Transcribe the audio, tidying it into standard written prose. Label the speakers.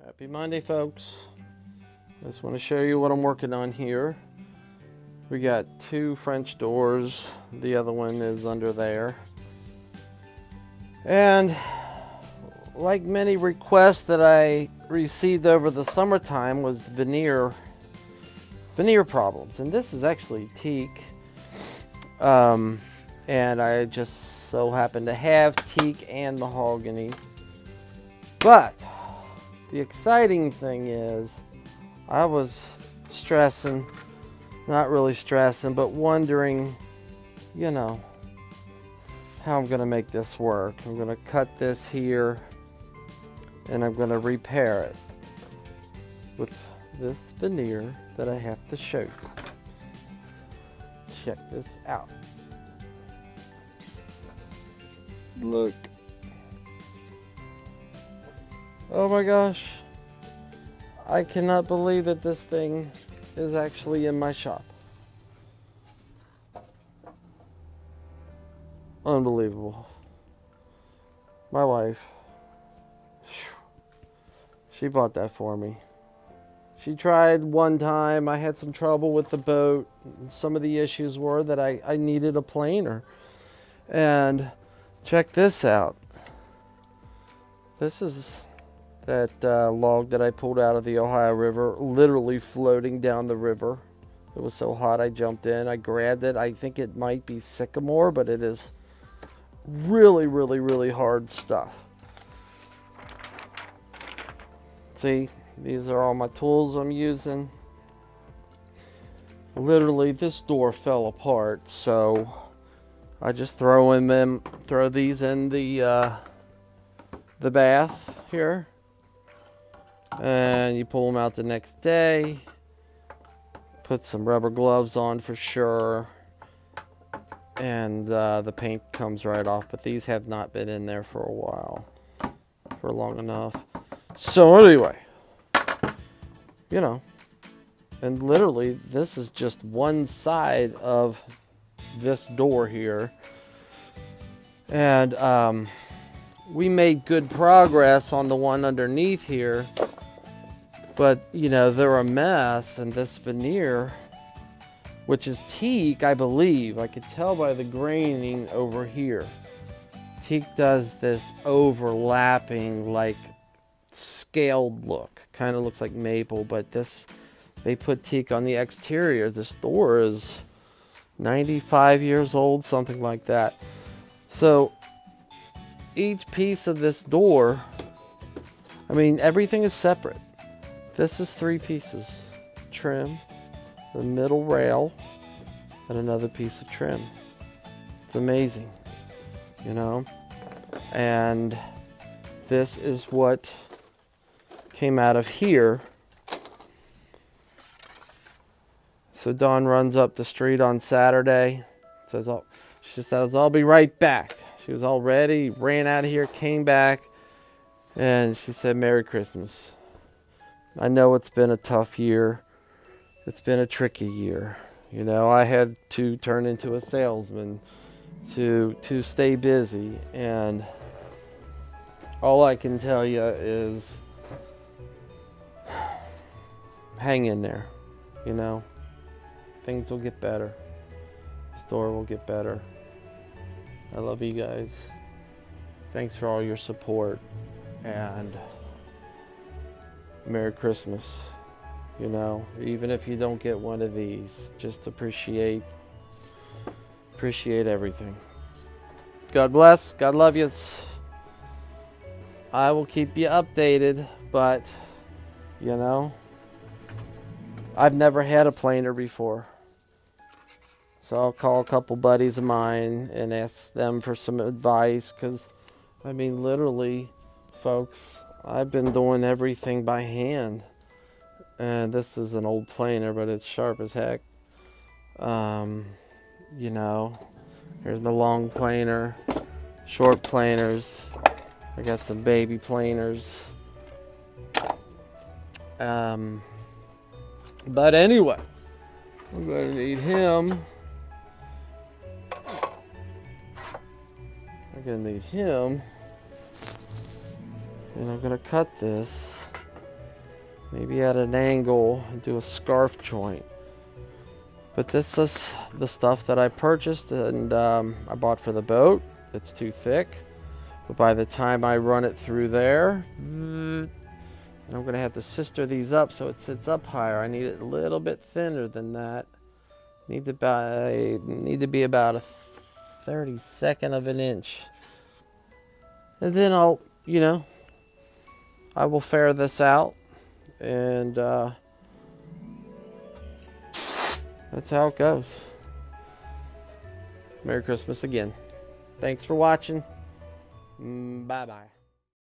Speaker 1: Happy Monday, folks. I just want to show you what I'm working on here. We got two French doors. The other one is under there. And like many requests that I received over the summertime was veneer problems. And this is actually teak. And I just so happen to have teak and mahogany. But the exciting thing is I was stressing, not really stressing, but wondering, how I'm going to make this work. I'm going to cut this here and I'm going to repair it with this veneer that I have to show you. Check this out. Look. Oh my gosh. I cannot believe that this thing is actually in my shop. Unbelievable. My wife, she bought that for me. She tried one time. I had some trouble with the boat. Some of the issues were that I needed a planer. And check this out. This is that log that I pulled out of the Ohio River, literally floating down the river. It was so hot I jumped in. I grabbed it. I think it might be sycamore, but it is really, really, really hard stuff. See, these are all my tools I'm using. Literally, this door fell apart, so I just throw these in the bath here, and you pull them out the next day. Put some rubber gloves on for sure, and the paint comes right off. But these have not been in there for a while, for long enough. So anyway, and literally this is just one side of this door here, and we made good progress on the one underneath here, but they're a mess. And this veneer, which is teak, I believe, I could tell by the graining over here, teak does this overlapping, like scaled look, kind of looks like maple, but they put teak on the exterior. This door is 95 years old, something like that. So each piece of this door, everything is separate. This is 3 pieces: trim, the middle rail, and another piece of trim. It's amazing, and this is what came out of here. So Dawn runs up the street on Saturday, she says, I'll be right back. She was all ready, ran out of here, came back, and she said, Merry Christmas. I know it's been a tough year. It's been a tricky year. I had to turn into a salesman to stay busy, and all I can tell you is hang in there. Things will get better. The store will get better. I love you guys. Thanks for all your support, and Merry Christmas. Even if you don't get one of these, just appreciate everything. God bless. God love yous. I will keep you updated, but I've never had a planer before. So I'll call a couple buddies of mine and ask them for some advice, because literally, folks, I've been doing everything by hand. And this is an old planer, but it's sharp as heck. Here's the long planer, short planers. I got some baby planers. But anyway, I'm going to need him. And I'm going to cut this Maybe at an angle and do a scarf joint. But this is the stuff that I purchased and I bought for the boat. It's too thick. But by the time I run it through there, I'm going to have to sister these up so it sits up higher. I need it a little bit thinner than that. Need to be about a 32nd of an inch. And then I will fare this out. And that's how it goes. Merry Christmas again. Thanks for watching. Bye-bye.